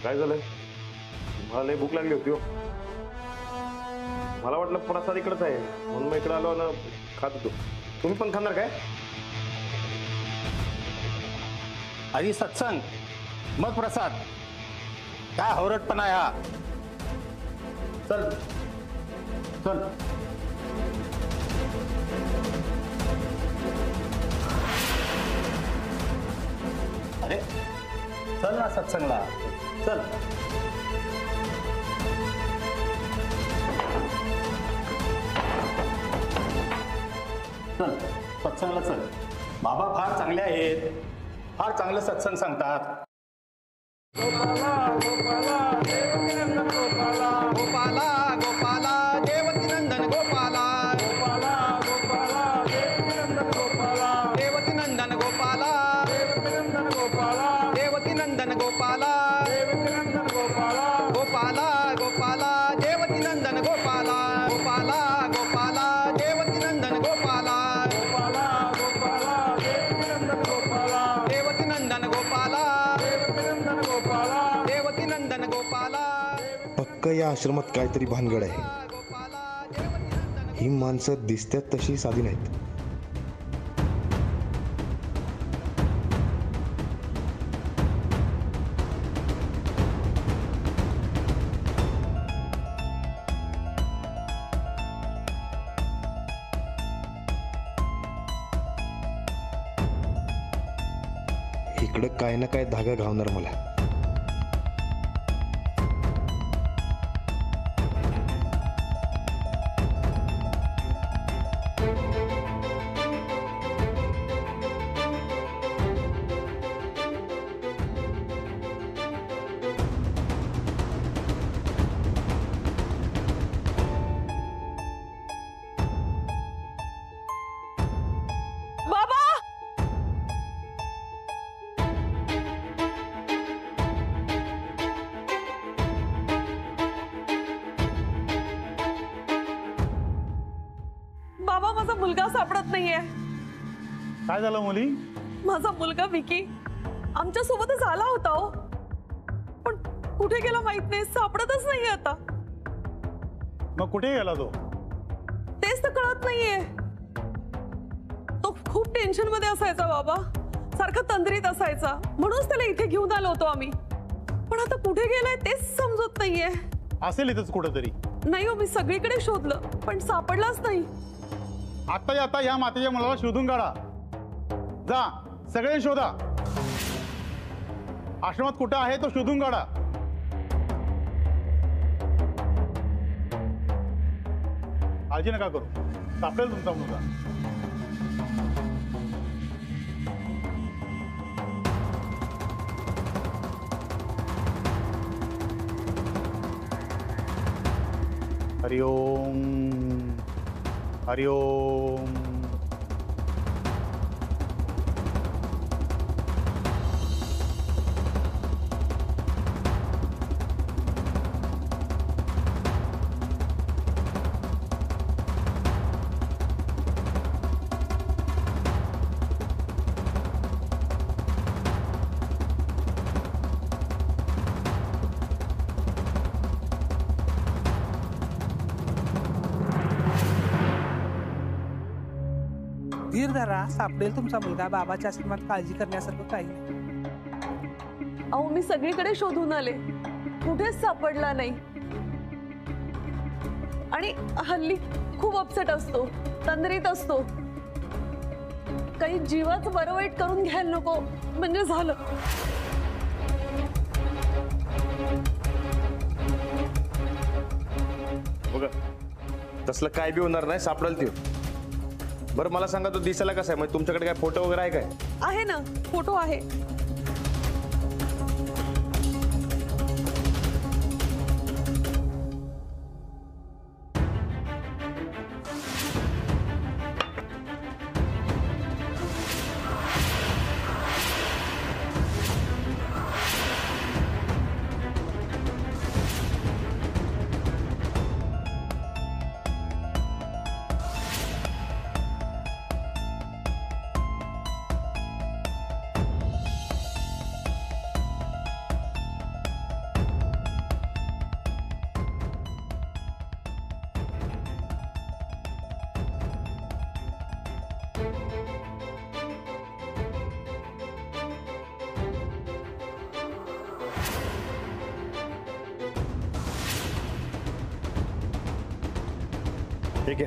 काय झालं? मला लय भूक लागली होती हो. मला वाटलं प्रसाद इकडेच आहे म्हणून मी इकडे आलो ना खात होतो. तुम्ही पण खाणार काय? आधी सत्संग मग प्रसाद. काय हवरटपणा आहे हा? चल चल. अरे चल ना सत्संगला चल. चल सत्संगला चल. बाबा फार चांगले आहेत, फार चांगलं सत्संग सांगतात. गोपाला गोपाला देवकीनंदन गोपाला गोपाला गोपाला देवकीनंदन गोपाला गोपाला गोपाला देवकीनंदन गोपाला देवकीनंदन गोपाला देवकीनंदन गोपाला देवकीनंदन गोपाला देवकीनंदन गोपाला गोपाला गोपाला देवकीनंदन गोपाला गोपाला गोपाला देवकीनंदन गोपाला गोपाला गोपाला देवकीनंदन गोपाला देवकीनंदन गोपाला देवकीनंदन गोपाला देवकीनंदन गोपाला. पक्क या आश्रमात काहीतरी भानगड आहे. ही माणसं दिसतात तशी साधी नाहीत. इकडं काय ना काय धागा घावणार मला. बाबा माझा मुलगा सापडत नाहीये. काय झालं मुली? माझा मुलगा विकी आमच्या सोबतच आला होता हो, पण कुठे गेला माहित नाही. सापडतच नाहीये आता. मग कुठे गेला तो? तेच तर कळत नाहीये. तो खूप टेन्शन मध्ये असायचा बाबा, सारखा तंद्रीत असायचा, म्हणूनच त्याला इथे घेऊन आलो होतो आम्ही. पण आता कुठे गेलाय तेच समजत नाहीये. असेल इथंच कुठेतरी. नाही हो, मी सगळीकडे शोधलं पण सापडलाच नाही. आता या मातेच्या मुलाला शोधून काढा. जा सगळे शोधा. आश्रमात कुठं आहे तो शोधून काढा. काळजी नका करू, सापडेल तुमचा मुलगा. हरि ओम हरि ओम. धीर धरा, सापडेल तुमचा मुलगा. बाबाच्या आश्रमात काळजी करण्यासारखं काही नाही. अहो मी सगळीकडे शोधून आले, कुठेच सापडला नाही. आणि हल्ली खूप अपसेट असतो, तंद्रीत असतो. काही जीवाचं बरं वाईट करून घ्यायला नको म्हणजे झालं. बघा तसलं काय बी होणार नाही, सापडेल ते. बरं मला सांगा तो दिसायला कसा आहे? म्हणजे तुमच्याकडे काय फोटो वगैरे आहे काय? आहे ना, फोटो आहे. ठीक आहे,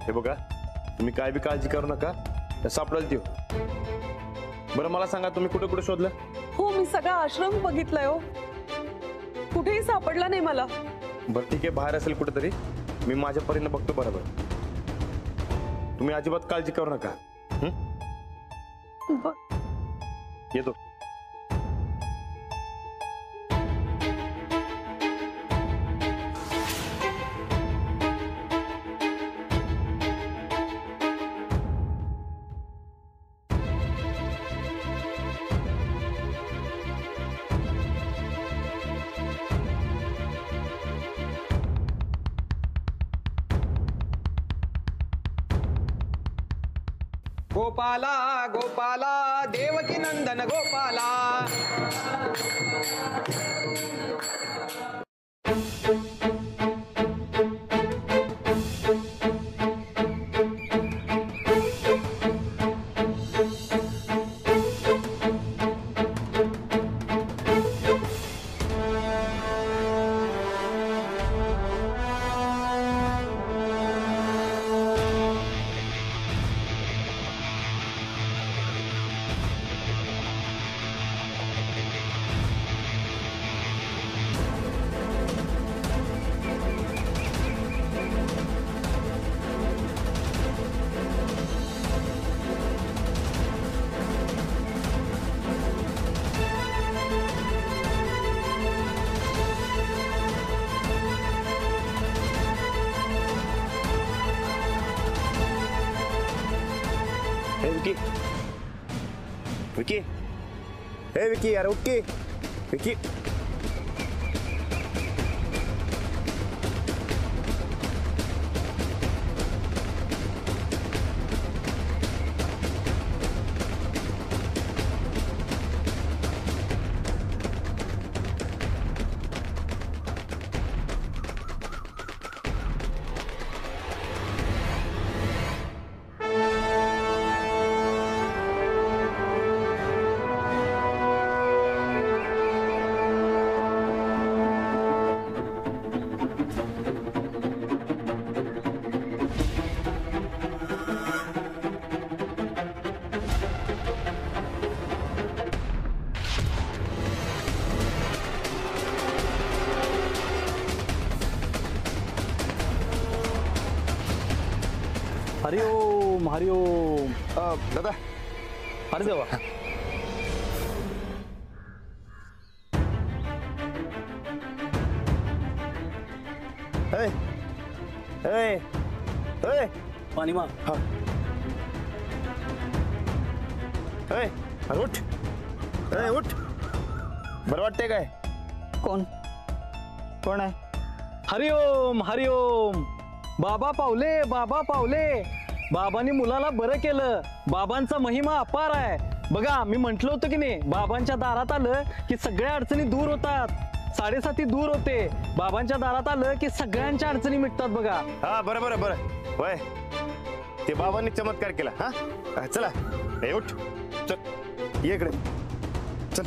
हे बघा तुम्ही काय बी काळजी करू नका, सापडेल ती. बरं मला सांगा तुम्ही कुठे कुठे शोधलं? हो मी सगळा आश्रम बघितलाय हो, कुठेही सापडला नाही मला. बरं ठीक आहे, बाहेर असेल कुठेतरी, मी माझ्या परीने बघतो. बरोबर, तुम्ही अजिबात काळजी करू नका. येतो. गोपाला गोपाला देवकी नंदन गोपाला. विकी, विकी, हे विकी, यार विकी, विकी. हरिओम हरिओम. दादा, अरे देवा. ए, ए, ए, पाणी मार. हा. ए, अरे उठ, ए उठ. बरं वाटते काय? कोण कोण आहे? हरिओम हरिओम. बाबा पावले, बाबा पावले. बाबांनी मुलाला बरं केलं. बाबांचा महिमा अपार आहे. बघा मी म्हंटल होतं की नाही, बाबांच्या दारात आलं की सगळ्या अडचणी दूर होतात. 7.5 दूर होते. बाबांच्या दारात आलं की सगळ्यांच्या अडचणी मिटतात. बघा. हा बरं बरं बरं, होय ते बाबांनी चमत्कार केला. हा चला, ए उठ, चल ये इकडे, चल.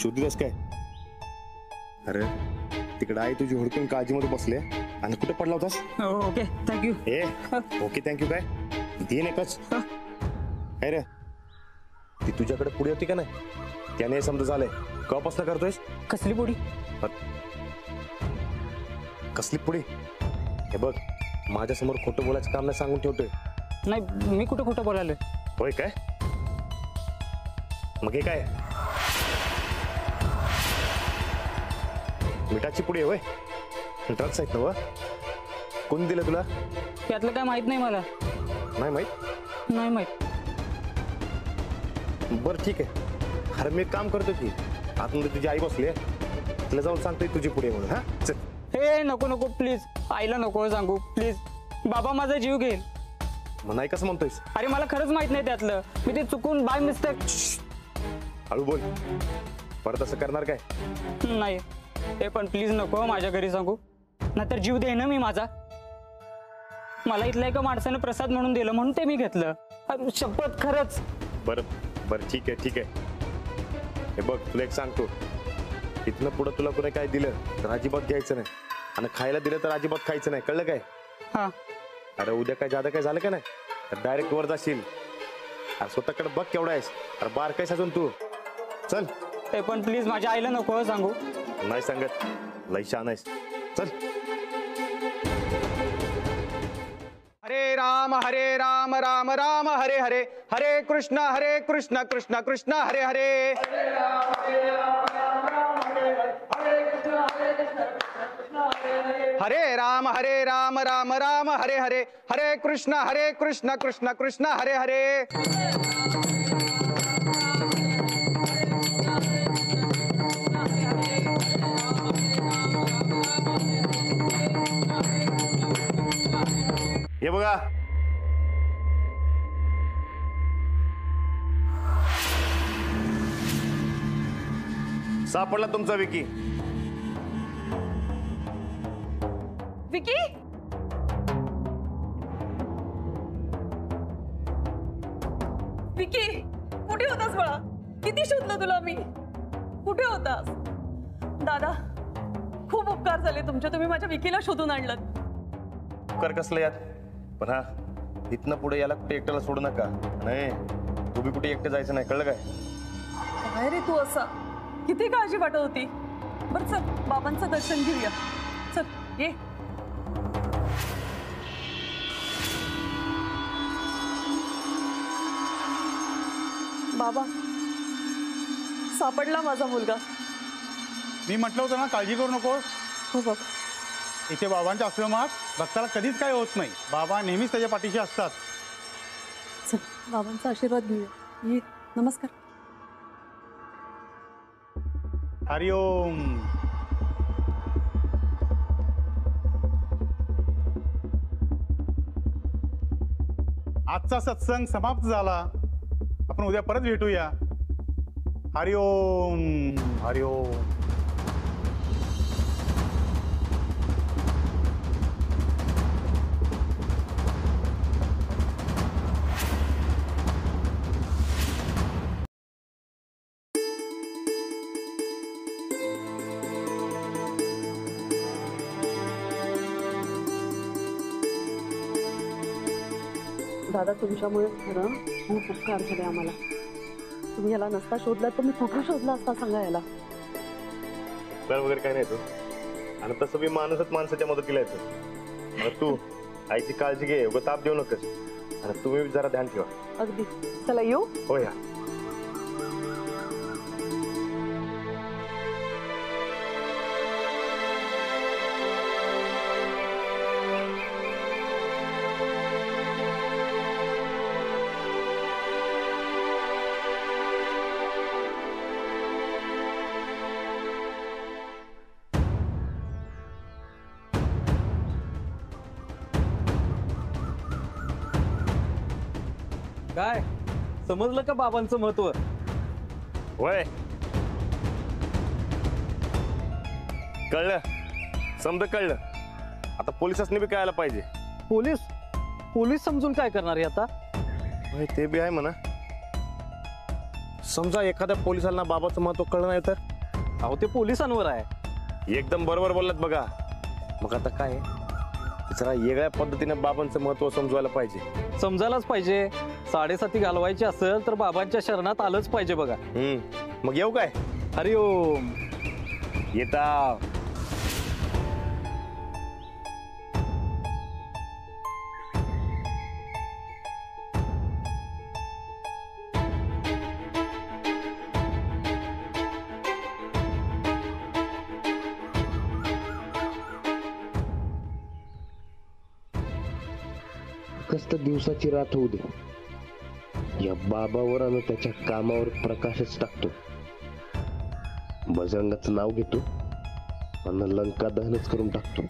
शोधलंस काय? अरे तिकडे आई तुझी हुडकून काळजीमध्ये बसले आणि कुठे पडला होतास? Okay thank you. ए ओके थँक्यू काय? दिन एकच. काय रे, ती तुझ्याकडे पुढे होती का नाही? त्याने समजा झालंय. कवापासून करतोयस? कसली पुडी? कसली पुढे? हे बघ, माझ्यासमोर खोटं बोलायचं काम नाही सांगून ठेवतोय. नाही मी कुठं खोटं बोलायलोय? होय काय? मग हे काय? मिठाची पुडी होय? ड्रग्स आहेत ना व? कोण दिलं तुला? त्यातलं काय माहित नाही मला. नाही माहित? नाही माहित. बरं ठीक आहे. अरे मी एक काम करतो की, आतमध्ये तुझी आई बसली आहे, तिला जाऊन सांगतोय तुझी पुढे म्हणून. हा चल. हे नको नको प्लीज, आईला नको सांगू प्लीज. बाबा माझा जीव घेईल. मग नाही कसं म्हणतोयस? अरे मला खरंच माहित नाही त्यातलं. मी ते चुकून बाय मिस्टेक. हळू बोल. परत असं करणार काय? नाही ते पण प्लीज नको माझ्या घरी सांगू, नाहीतर जीव दे ना मी माझा. मला इथल्या एका माणसानं प्रसाद म्हणून दिलं म्हणून ते मी घेतलं. अरे शपथ खरंच. बरं बरं ठीक आहे ठीक आहे. हे बघ तुला एक सांगतो, इथनं पुढं तुला कोणी काय दिलं तर अजिबात घ्यायचं नाही, आणि खायला दिलं तर अजिबात खायचं नाही, कळलं काय? हा अरे उद्या काय जादा काय झालं का नाही तर डायरेक्ट वर जाशील. अरे स्वतःकडे बघ केवढा आहेस. अरे बार काय अजून तू. चल. ते पण प्लीज माझ्या आईला नको सांगू. नाही सांगत, लई शहाणा आहेस. चल. हरे राम राम राम हरे हरे, हरे कृष्ण कृष्ण कृष्ण हरे हरे. हरे राम राम राम हरे हरे, हरे कृष्ण कृष्ण कृष्ण हरे हरे. हे बघा, सापडला तुमचा विकी. विकी, विकी कुठे होतास बाळा? किती शोधलं तुला मी. कुठे होतास? दादा खूप उपकार झाले तुमचे, तुम्ही माझ्या विकीला शोधून आणलं. कर कसलं यात. पण हा, इथनं पुढे याला कुठे एकट्याला सोडू नका. नाही तू बी कुठे एकटे जायचं नाही, कळलं काय? काय रे तू असा? किती काळजी वाटत होती. बरं चल बाबांचं दर्शन घेऊया. चल ये. बाबा सापडला माझा मुलगा. मी म्हटलं होतं ना काळजी करू नकोस. हो बाबा. इथे बाबांच्या आश्रमात भक्ताला कधीच काय होत नाही. बाबा नेहमीच त्याच्या पाठीशी असतात. चल बाबांचा आशीर्वाद घेऊया. ये. नमस्कार. हरिओम. आजचा सत्संग समाप्त झाला. आपण उद्या परत भेटूया. हरिओम हरिओम. दादा तुमच्यामुळे खरं खूप उपकार झाले आम्हाला. तुम्ही याला नसता शोधला तर मी कुठे शोधला असता सांगा याला. उपकार वगैरे काय नाही तू, आणि तसं बी माणूसच माणसाच्या मदतीला येतो. मग तू आईची काळजी घे, उगा ताप देऊ नकोस, आणि तुम्ही जरा ध्यान ठेवा. अगदी. चला येऊ. हो या. काय समजलं का बाबांचं महत्व? वय कळलं, समजा कळलं. आता पोलिसांनी बी कळायला पाहिजे. पोलीस पोलीस समजून काय करणार आहे आता? होय, ते बी आहे म्हणा. समजा एखाद्या पोलिसांना बाबाचं महत्व कळलं नाही तर? अहो ते पोलिसांवर आहे. एकदम बरोबर बोललात बघा. मग आता काय, जरा वेगळ्या पद्धतीने बाबांचं महत्व समजवायला पाहिजे. समजायलाच पाहिजे. 7:30 घालवायची असेल तर बाबांच्या शरणात आलंच पाहिजे बघा. मग येऊ काय? हरिओम. येता. कस्त दिवसाची रात होऊ दे, या बाबावर आणि त्याच्या कामावर प्रकाशच टाकतो. बजरंगाचं नाव घेतो आणि लंका दहनच करून टाकतो.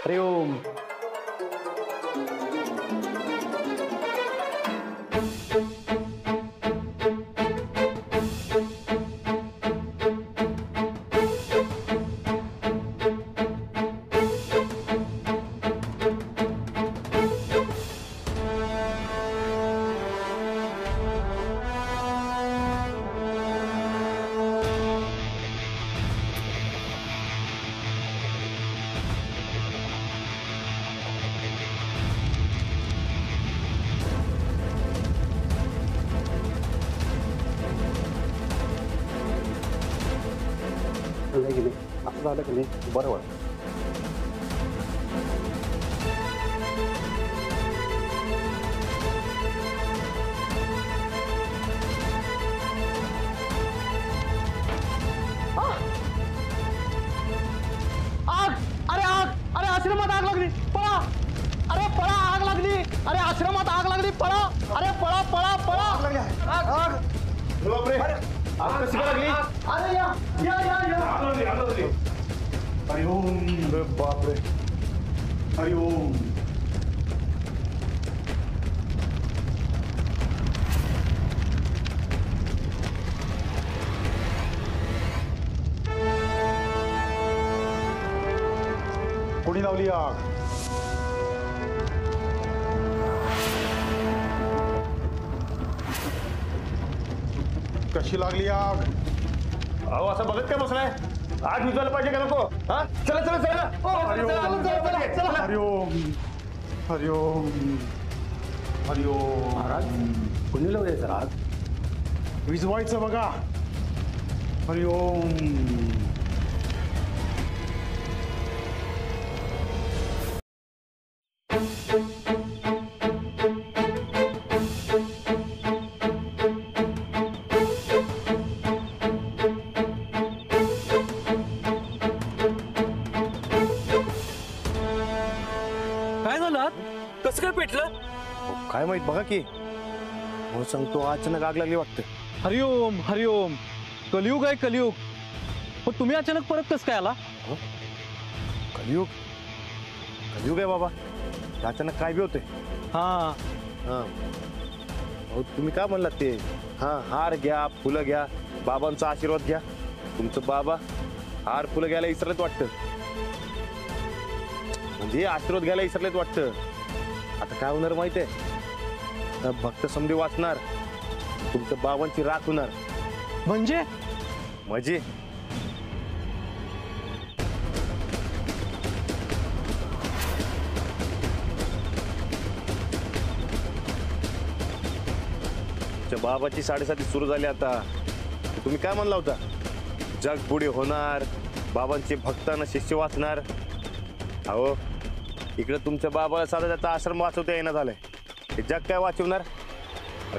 हरिओम. असं झालं की नाही बरोबर. आग. अरे आग. अरे आश्रमात आग लागली. पळा. अरे पळा. आग लागली. अरे आश्रमात आग लागली. पळा. अरे पळा पळा पळा. आग. आग. बापरे, आग कशी काय लागली? अरे या या या या. हरिओम. अरे बापरे. हरिओम. कोणी लावली आग? कशी लागली आग? अहो असं बघत काय बसलाय? आग विझवायला पाहिजे का नको? हा चला चला चला. हरिओम. हरिओम. हरिओम. कुणी लावले सर आग? विजवायचं बघा. हरिओम. काय झालं? कसं काय पेटलं? काय माहित बघा की. म्हणून सांगतो अचानक आग लागली वाटतं. हरिओम हरिओम. कलियुग आहे कलियुग. पण तुम्ही अचानक परत कसं काय आला? कलियुग. कलियुग आहे बाबा. अचानक काय बी होते. हा. हा. अहो तुम्ही काय म्हणलात ते? हा हार घ्या, फुलं घ्या, बाबांचा आशीर्वाद घ्या. तुमचं बाबा हार फुलं घ्यायला विसरलेत वाटतं. म्हणजे आशीर्वाद घ्यायला विसरलेत वाटतं. आता काय होणार माहितीये? भक्त समधी वाचणार, तुमच्या बाबांची राख होणार. म्हणजे म्हणजे बाबाची 7:30 सुरू झाली आता. तुम्ही काय म्हणला होता? जग पुढे होणार, बाबांचे भक्तांना शिष्य वाचणार. अहो इकडे तुमच्या बाबाला साधा त्याचा आश्रम वाचवता येणं झालंय. हे जग काय वाचवणार?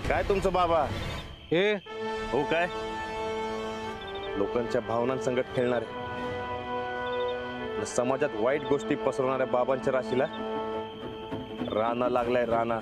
काय तुमचं बाबा हे हो काय लोकांच्या भावनांसंगत खेळणारे, समाजात वाईट गोष्टी पसरवणाऱ्या बाबांच्या राशीला राणा लागलाय. राणा